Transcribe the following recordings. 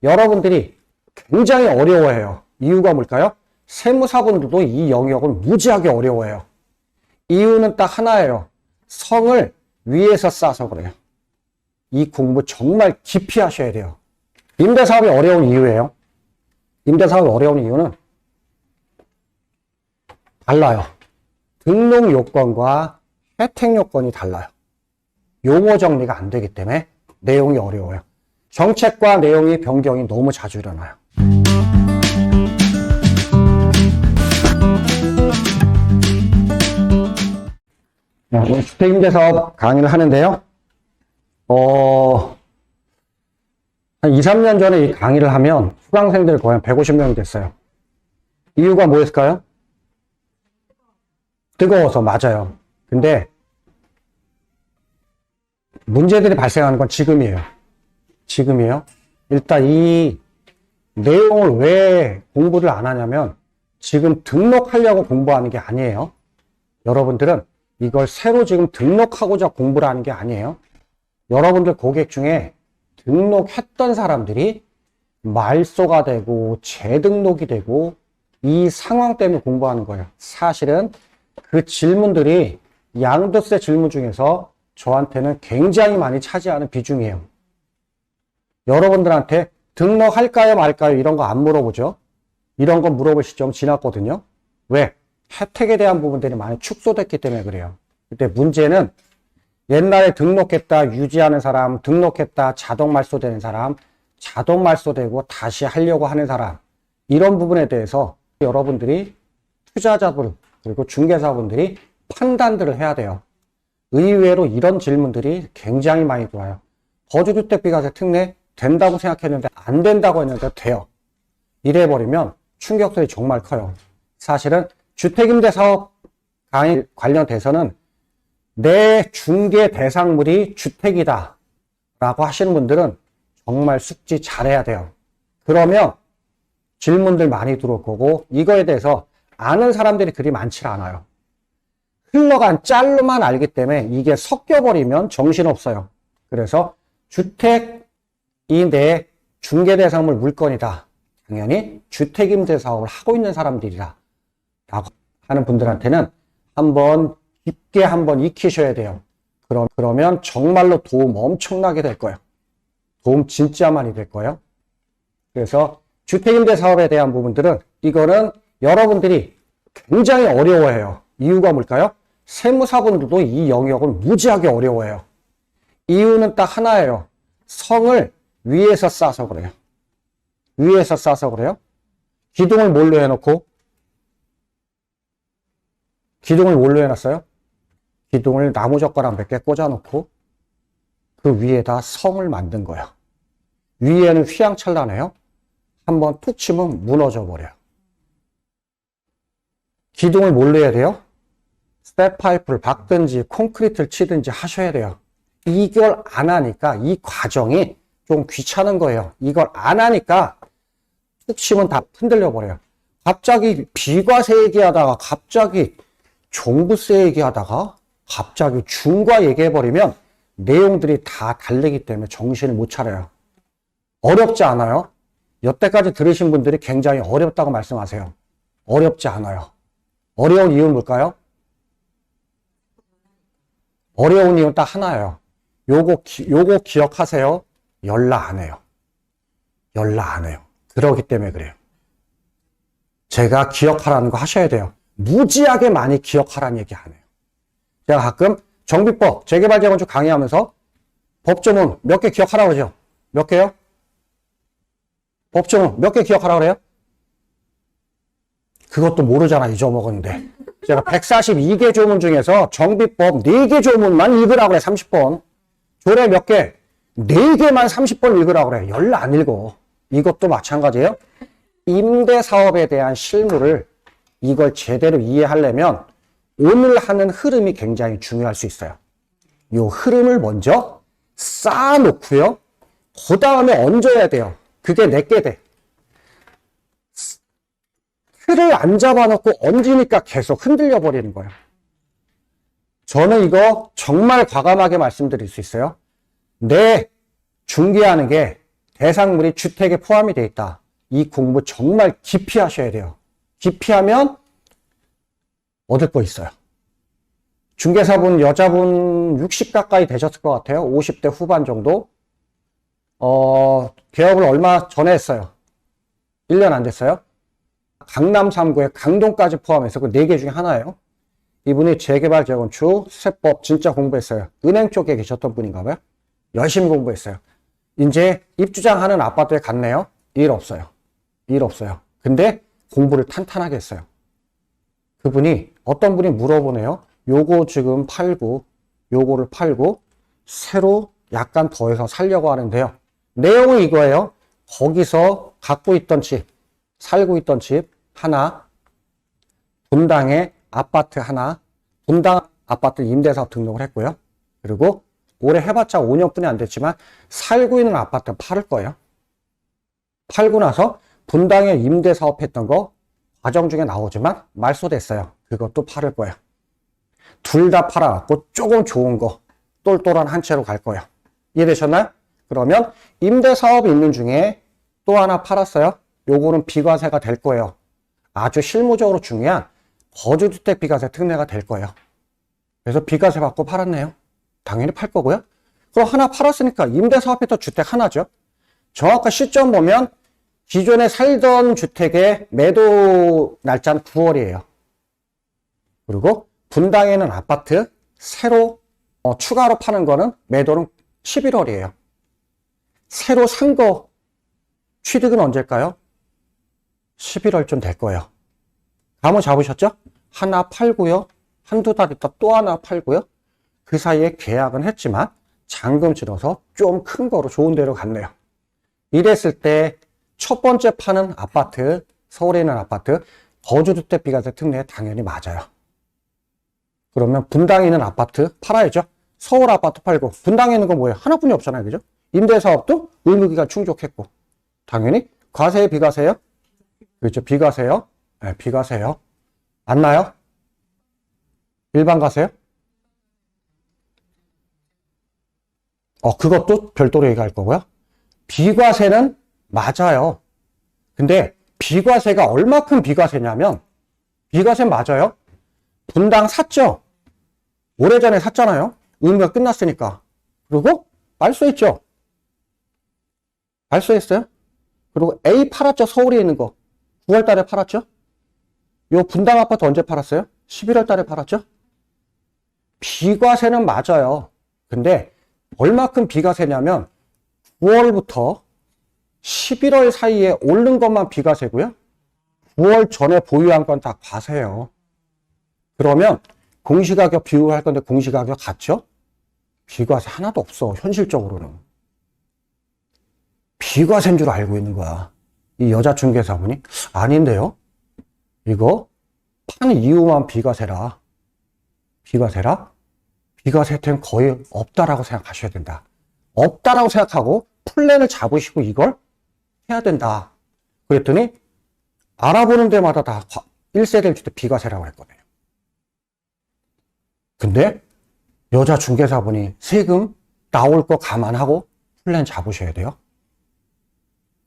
여러분들이 굉장히 어려워해요. 이유가 뭘까요? 세무사분들도 이 영역을 무지하게 어려워해요. 이유는 딱 하나예요. 성을 위에서 쌓아서 그래요. 이 공부 정말 깊이 하셔야 돼요. 임대사업이 어려운 이유예요. 임대사업이 어려운 이유는 달라요. 등록 요건과 혜택 요건이 달라요. 용어 정리가 안 되기 때문에 내용이 어려워요. 정책과 내용이 변경이 너무 자주 일어나요. 오늘 주택임대사업 강의를 하는데요. 한 2, 3년 전에 이 강의를 하면 수강생들이 거의 한 150명이 됐어요. 이유가 뭐였을까요? 뜨거워서. 맞아요. 근데 문제들이 발생하는 건 지금이에요. 지금이에요. 일단 이 내용을 왜 공부를 안 하냐면 지금 등록하려고 공부하는 게 아니에요. 여러분들은 이걸 새로 지금 등록하고자 공부를 하는 게 아니에요. 여러분들 고객 중에 등록했던 사람들이 말소가 되고 재등록이 되고 이 상황 때문에 공부하는 거예요. 사실은 그 질문들이 양도세 질문 중에서 저한테는 굉장히 많이 차지하는 비중이에요. 여러분들한테 등록할까요 말까요 이런 거 안 물어보죠. 이런 거 물어볼 시점 지났거든요. 왜? 혜택에 대한 부분들이 많이 축소됐기 때문에 그래요. 근데 문제는 옛날에 등록했다 유지하는 사람, 등록했다 자동 말소되는 사람, 자동 말소되고 다시 하려고 하는 사람, 이런 부분에 대해서 여러분들이 투자자분 그리고 중개사분들이 판단들을 해야 돼요. 의외로 이런 질문들이 굉장히 많이 들어와요. 거주주택비과세 특례 된다고 생각했는데 안 된다고 했는데 돼요. 이래버리면 충격들이 정말 커요. 사실은 주택임대사업 강의 관련돼서는 내 중개 대상물이 주택이다 라고 하시는 분들은 정말 숙지 잘해야 돼요. 그러면 질문들 많이 들어올 거고 이거에 대해서 아는 사람들이 그리 많지 않아요. 흘러간 짤로만 알기 때문에 이게 섞여버리면 정신없어요. 그래서 주택이 내 중개대상물 물건이다. 당연히 주택임대사업을 하고 있는 사람들이다 라고 하는 분들한테는 한번 깊게 한번 익히셔야 돼요. 그러면 정말로 도움 엄청나게 될 거예요. 도움 진짜 많이 될 거예요. 그래서 주택임대사업에 대한 부분들은 이거는 여러분들이 굉장히 어려워해요. 이유가 뭘까요? 세무사분들도 이 영역을 무지하게 어려워해요. 이유는 딱 하나예요. 성을 위에서 쌓아서 그래요. 위에서 쌓아서 그래요. 기둥을 뭘로 해놓고? 기둥을 뭘로 해놨어요? 기둥을 나무젓가락 몇 개 꽂아놓고 그 위에다 성을 만든 거예요. 위에는 휘황찬란해요. 한번 툭 치면 무너져 버려요. 기둥을 뭘로 해야 돼요? 스텝파이프를 박든지 콘크리트를 치든지 하셔야 돼요. 이걸 안 하니까 이 과정이 좀 귀찮은 거예요. 이걸 안 하니까 툭 치면 다 흔들려 버려요. 갑자기 비과세 얘기하다가 갑자기 종부세 얘기하다가 갑자기 중과 얘기해버리면 내용들이 다 다르기 때문에 정신을 못 차려요. 어렵지 않아요? 여태까지 들으신 분들이 굉장히 어렵다고 말씀하세요. 어렵지 않아요. 어려운 이유는 뭘까요? 어려운 이유는 딱 하나예요. 요거 기억하세요. 연락 안 해요. 연락 안 해요. 그러기 때문에 그래요. 제가 기억하라는 거 하셔야 돼요. 무지하게 많이 기억하라는 얘기 안 해요. 제가 가끔 정비법, 재개발 재건축 강의하면서 법조문 몇 개 기억하라고 그러죠? 몇 개요? 법조문 몇 개 기억하라고 그래요? 그것도 모르잖아. 잊어먹었는데. 제가 142개 조문 중에서 정비법 4개 조문만 읽으라고 그래. 30번. 조례 몇 개? 4개만 30번 읽으라고 그래. 열나 안 읽어. 이것도 마찬가지예요. 임대사업에 대한 실무를 이걸 제대로 이해하려면 오늘 하는 흐름이 굉장히 중요할 수 있어요. 이 흐름을 먼저 쌓아놓고요. 그 다음에 얹어야 돼요. 그게 내게 돼. 틀을 안 잡아놓고 얹으니까 계속 흔들려 버리는 거예요. 저는 이거 정말 과감하게 말씀드릴 수 있어요. 내 중개하는 게 대상물이 주택에 포함이 되어 있다. 이 공부 정말 깊이 하셔야 돼요. 깊이 하면 얻을 거 있어요. 중개사분, 여자분 60 가까이 되셨을 것 같아요. 50대 후반 정도. 개업을 얼마 전에 했어요. 1년 안 됐어요. 강남 3구에 강동까지 포함해서 그 4개 중에 하나예요. 이분이 재개발, 재건축, 세법 진짜 공부했어요. 은행 쪽에 계셨던 분인가 봐요. 열심히 공부했어요. 이제 입주장하는 아파트에 갔네요. 일 없어요. 일 없어요. 근데 공부를 탄탄하게 했어요. 그분이, 어떤 분이 물어보네요. 요거 지금 팔고, 요거를 팔고, 새로 약간 더해서 살려고 하는데요. 내용은 이거예요. 거기서 갖고 있던 집, 살고 있던 집 하나, 분당에 아파트 하나, 분당 아파트 임대사업 등록을 했고요. 그리고 올해 해봤자 5년뿐이 안 됐지만 살고 있는 아파트 팔을 거예요. 팔고 나서 분당에 임대사업 했던 거 과정 중에 나오지만 말소됐어요. 그것도 팔을 거예요. 둘 다 팔아갖고 조금 좋은 거 똘똘한 한 채로 갈 거예요. 이해되셨나요? 그러면 임대사업이 있는 중에 또 하나 팔았어요. 요거는 비과세가 될 거예요. 아주 실무적으로 중요한 거주주택 비과세 특례가 될 거예요. 그래서 비과세 받고 팔았네요. 당연히 팔 거고요. 그럼 하나 팔았으니까 임대사업했던 주택 하나죠. 정확한 시점 보면 기존에 살던 주택의 매도 날짜는 9월이에요. 그리고 분당에는 아파트 새로 추가로 파는 거는 매도는 11월이에요. 새로 산 거 취득은 언제일까요? 11월쯤 될 거예요. 감을 잡으셨죠? 하나 팔고요. 한두 달 있다 또 하나 팔고요. 그 사이에 계약은 했지만 잔금 치러서 좀 큰 거로 좋은 데로 갔네요. 이랬을 때 첫 번째 파는 아파트, 서울에 있는 아파트, 거주주택 비과세 특례 당연히 맞아요. 그러면 분당에 있는 아파트 팔아야죠. 서울 아파트 팔고 분당에 있는 건 뭐예요? 하나뿐이 없잖아요. 그죠? 임대사업도 의무기간 충족했고 당연히 과세에 비과세요? 그렇죠. 비과세요. 네, 비과세요. 맞나요? 일반 과세요? 그것도 별도로 얘기할 거고요. 비과세는 맞아요. 근데 비과세가 얼마큼 비과세냐면 비과세 맞아요. 분당 샀죠? 오래전에 샀잖아요. 의무가 끝났으니까. 그리고 말소했죠? 말소했어요? 그리고 A 팔았죠? 서울에 있는 거. 9월 달에 팔았죠? 요 분당 아파트 언제 팔았어요? 11월 달에 팔았죠? 비과세는 맞아요. 근데 얼마큼 비과세냐면 9월부터 11월 사이에 오른 것만 비과세고요. 9월 전에 보유한 건 다 과세예요. 그러면 공시가격 비교할 건데 공시가격 같죠? 비과세 하나도 없어. 현실적으로는. 비과세인 줄 알고 있는 거야. 이 여자 중개사분이 아닌데요. 이거 파는 이유만 비과세라. 비과세라? 비과세 혜택은 거의 없다라고 생각하셔야 된다. 없다라고 생각하고 플랜을 잡으시고 이걸 해야 된다. 그랬더니 알아보는 데마다 다 1세대 주택 비과세라고 했거든요. 근데 여자 중개사분이 세금 나올 거 감안하고 플랜 잡으셔야 돼요.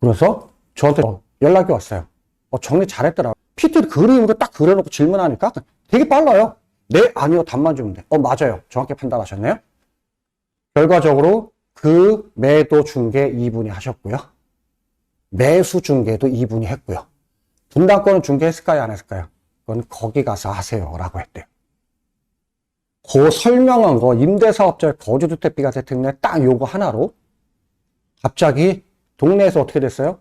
그래서 저한테 연락이 왔어요. 정리 잘했더라고요. PT 그림으로 딱 그려놓고 질문하니까 되게 빨라요. 네, 아니요, 답만 주면 돼. 맞아요. 정확히 판단하셨네요. 결과적으로 그 매도 중개 이분이 하셨고요. 매수 중개도 이분이 했고요. 분당권은 중개했을까요? 안 했을까요? 그건 거기 가서 하세요. 라고 했대요. 그 설명한 거, 임대사업자 거주주택 비과세 특례 딱 요거 하나로 갑자기 동네에서 어떻게 됐어요?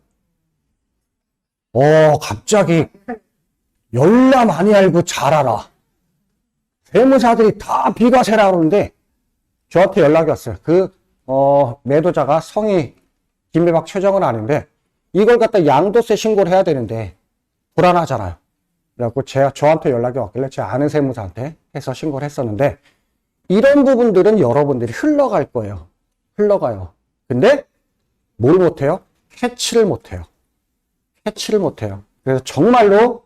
갑자기 열나 많이 알고 잘 알아. 세무사들이 다 비과세라 그러는데 저한테 연락이 왔어요. 매도자가 성이 김배박 최정은 아닌데 이걸 갖다 양도세 신고를 해야 되는데 불안하잖아요. 그래갖고 저한테 연락이 왔길래 제 아는 세무사한테 해서 신고를 했었는데 이런 부분들은 여러분들이 흘러갈 거예요. 흘러가요. 근데 뭘 못해요? 캐치를 못해요. 캐치를 못해요. 그래서 정말로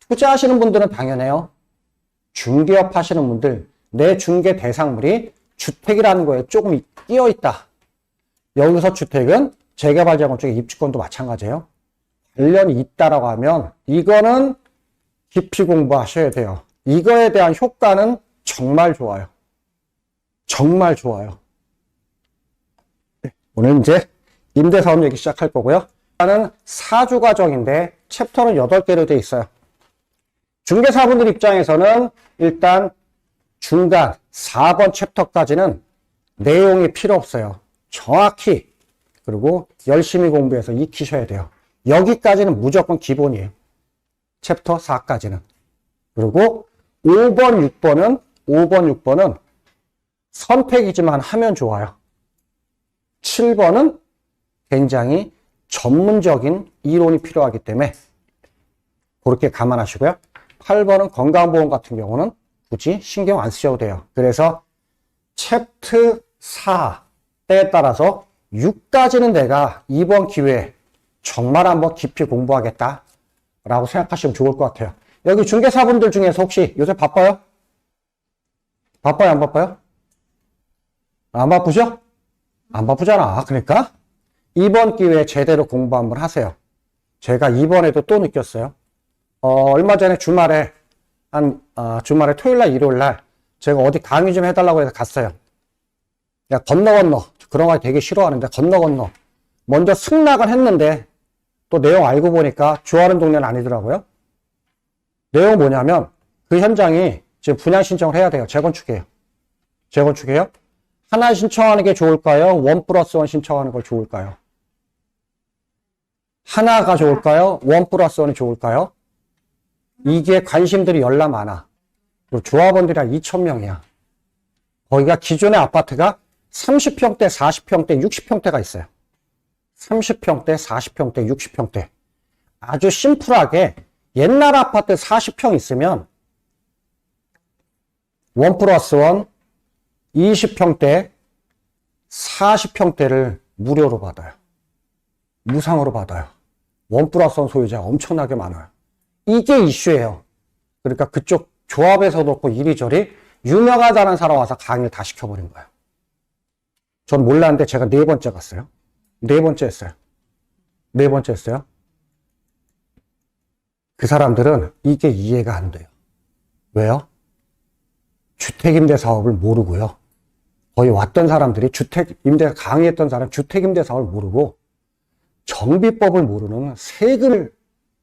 투자하시는 분들은 당연해요. 중개업 하시는 분들 내 중개 대상물이 주택이라는 거에 조금 끼어 있다. 여기서 주택은 재개발 재건축의 입주권도 마찬가지예요. 관련이 있다라고 하면 이거는 깊이 공부하셔야 돼요. 이거에 대한 효과는 정말 좋아요. 정말 좋아요. 네, 오늘 이제 임대사업 얘기 시작할 거고요. 일단은 4주 과정인데 챕터는 8개로 되어 있어요. 중개사분들 입장에서는 일단 중간 4번 챕터까지는 내용이 필요 없어요. 정확히 그리고 열심히 공부해서 익히셔야 돼요. 여기까지는 무조건 기본이에요. 챕터 4까지는. 그리고 5번, 6번은 선택이지만 하면 좋아요. 7번은 굉장히 전문적인 이론이 필요하기 때문에 그렇게 감안하시고요. 8번은 건강보험 같은 경우는 굳이 신경 안 쓰셔도 돼요. 그래서 챕터 4 때에 따라서 6까지는 내가 이번 기회에 정말 한번 깊이 공부하겠다 라고 생각하시면 좋을 것 같아요. 여기 중개사분들 중에서 혹시 요새 바빠요? 바빠요? 안 바빠요? 안 바쁘죠? 안 바쁘잖아. 그러니까 이번 기회에 제대로 공부 한번 하세요. 제가 이번에도 또 느꼈어요. 얼마 전에 주말에 주말에 토요일날 일요일날 제가 어디 강의 좀 해달라고 해서 갔어요. 야, 건너 그런 거 되게 싫어하는데 건너 먼저 승낙을 했는데 또 내용 알고 보니까 좋아하는 동네는 아니더라고요. 내용 뭐냐면 그 현장이 지금 분양 신청을 해야 돼요. 재건축이에요. 재건축이에요? 하나 신청하는 게 좋을까요? 1+1 신청하는 걸 좋을까요? 하나가 좋을까요? 1+1이 좋을까요? 이게 관심들이 열나 많아. 그리고 조합원들이 한 2,000명이야. 거기가 기존의 아파트가 30평대, 40평대, 60평대가 있어요. 30평대, 40평대, 60평대. 아주 심플하게 옛날 아파트 40평 있으면 1+1, 20평대, 40평대를 무료로 받아요. 무상으로 받아요. 1+1 소유자가 엄청나게 많아요. 이게 이슈예요. 그러니까 그쪽 조합에서도 그렇고 이리저리 유명하다는 사람 와서 강의를 다 시켜버린 거예요. 전 몰랐는데 제가 4번째 갔어요. 4번째 했어요. 4번째 했어요. 그 사람들은 이게 이해가 안 돼요. 왜요? 주택임대 사업을 모르고요. 거의 왔던 사람들이 주택임대 강의했던 사람 주택임대 사업을 모르고 정비법을 모르는 세금만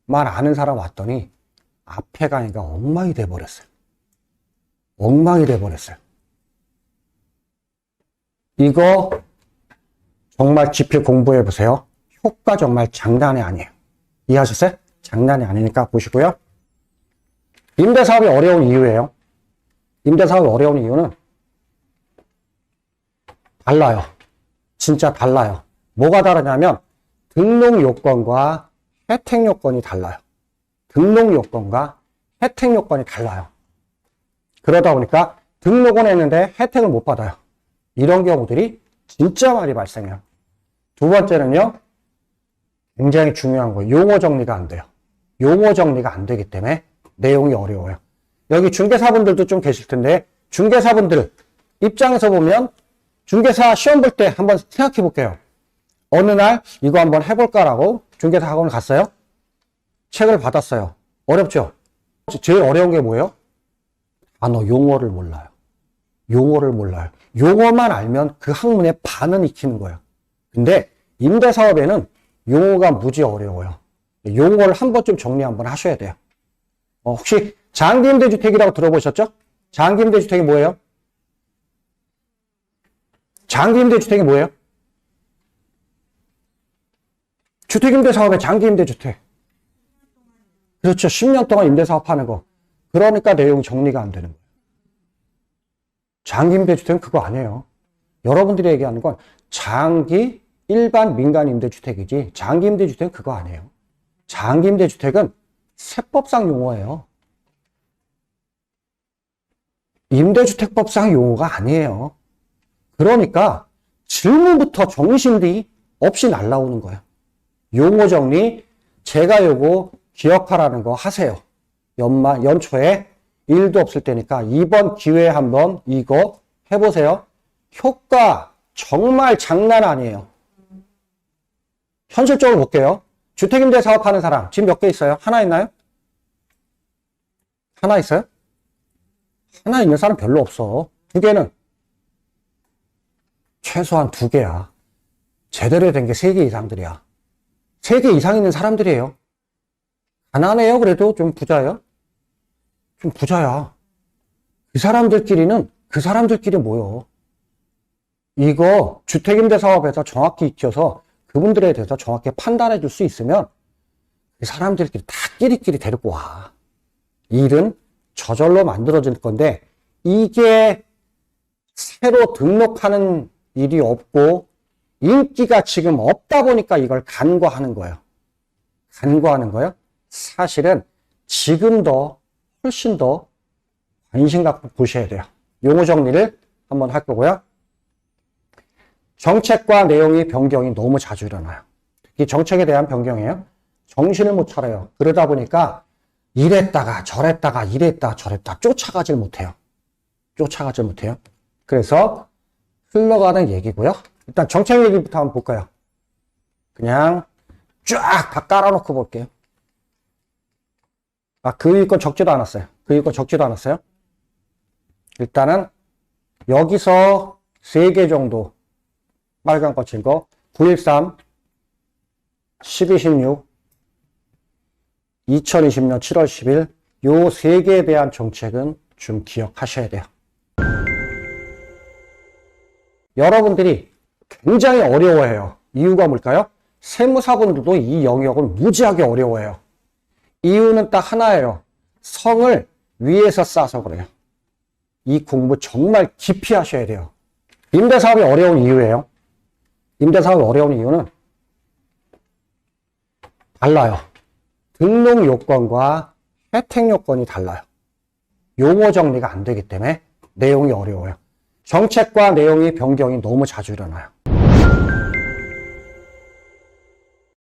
아는 사람 왔더니 앞에 강의가 엉망이 돼버렸어요. 엉망이 돼버렸어요. 이거 정말 깊이 공부해보세요. 효과 정말 장난이 아니에요. 이해하셨어요? 장난이 아니니까 보시고요. 임대사업이 어려운 이유예요. 임대사업이 어려운 이유는 달라요. 진짜 달라요. 뭐가 다르냐면 등록 요건과 혜택 요건이 달라요. 등록 요건과 혜택 요건이 달라요. 그러다 보니까 등록은 했는데 혜택을 못 받아요. 이런 경우들이 진짜 많이 발생해요. 두 번째는요. 굉장히 중요한 거예요. 용어 정리가 안 돼요. 용어 정리가 안 되기 때문에 내용이 어려워요. 여기 중개사분들도 좀 계실 텐데 중개사분들 입장에서 보면 중개사 시험 볼 때 한번 생각해 볼게요. 어느 날 이거 한번 해볼까라고 중개사 학원을 갔어요. 책을 받았어요. 어렵죠? 제일 어려운 게 뭐예요? 단어 용어를 몰라요. 용어를 몰라요. 용어만 알면 그 학문의 반은 익히는 거예요. 근데 임대사업에는 용어가 무지 어려워요. 용어를 한 번쯤 정리 한번 하셔야 돼요. 혹시 장기임대주택이라고 들어보셨죠? 장기임대주택이 뭐예요? 장기임대주택이 뭐예요? 주택임대사업의 장기임대주택. 그렇죠. 10년 동안 임대사업 하는 거. 그러니까 내용이 정리가 안 되는 거예요. 장기임대주택은 그거 아니에요. 여러분들이 얘기하는 건 장기 일반 민간 임대주택이지 장기임대주택은 그거 아니에요. 장기임대주택은 세법상 용어예요. 임대주택법상 용어가 아니에요. 그러니까 질문부터 정신이 없이 날라오는 거예요. 용어 정리, 제가 요거 기억하라는 거 하세요. 연초에 일도 없을 때니까 이번 기회에 한번 이거 해보세요. 효과 정말 장난 아니에요. 현실적으로 볼게요. 주택임대 사업하는 사람 지금 몇 개 있어요? 하나 있나요? 하나 있어요? 하나 있는 사람 별로 없어. 두 개는? 최소한 두 개야. 제대로 된 게 세 개 이상들이야. 세 개 이상 있는 사람들이에요. 가난해요. 그래도 좀 부자예요. 좀 부자야. 그 사람들끼리는 그 사람들끼리 모여. 이거 주택임대 사업에서 정확히 익혀서 그분들에 대해서 정확히 판단해 줄 수 있으면 그 사람들끼리 다 끼리끼리 데리고 와. 일은 저절로 만들어질 건데 이게 새로 등록하는 일이 없고 인기가 지금 없다 보니까 이걸 간과하는 거예요. 간과하는 거예요. 사실은 지금 더 훨씬 더 관심 갖고 보셔야 돼요. 용어 정리를 한번 할 거고요. 정책과 내용이 변경이 너무 자주 일어나요. 특히 정책에 대한 변경이에요. 정신을 못 차려요. 그러다 보니까 이랬다가 저랬다가 이랬다 저랬다 쫓아가질 못해요. 쫓아가질 못해요. 그래서 흘러가는 얘기고요. 일단 정책 얘기부터 한번 볼까요? 그냥 쫙 다 깔아놓고 볼게요. 금융권 적지도 않았어요. 금융권 적지도 않았어요. 일단은 여기서 3개 정도 빨간 거 친 거 913, 1216, 2020년 7월 10일 요 3개에 대한 정책은 좀 기억하셔야 돼요. 여러분들이 굉장히 어려워해요. 이유가 뭘까요? 세무사분들도 이 영역을 무지하게 어려워해요. 이유는 딱 하나예요. 성을 위에서 쌓아서 그래요. 이 공부 정말 깊이 하셔야 돼요. 임대사업이 어려운 이유예요. 임대사업이 어려운 이유는 달라요. 등록 요건과 혜택 요건이 달라요. 용어 정리가 안 되기 때문에 내용이 어려워요. 정책과 내용이 변경이 너무 자주 일어나요.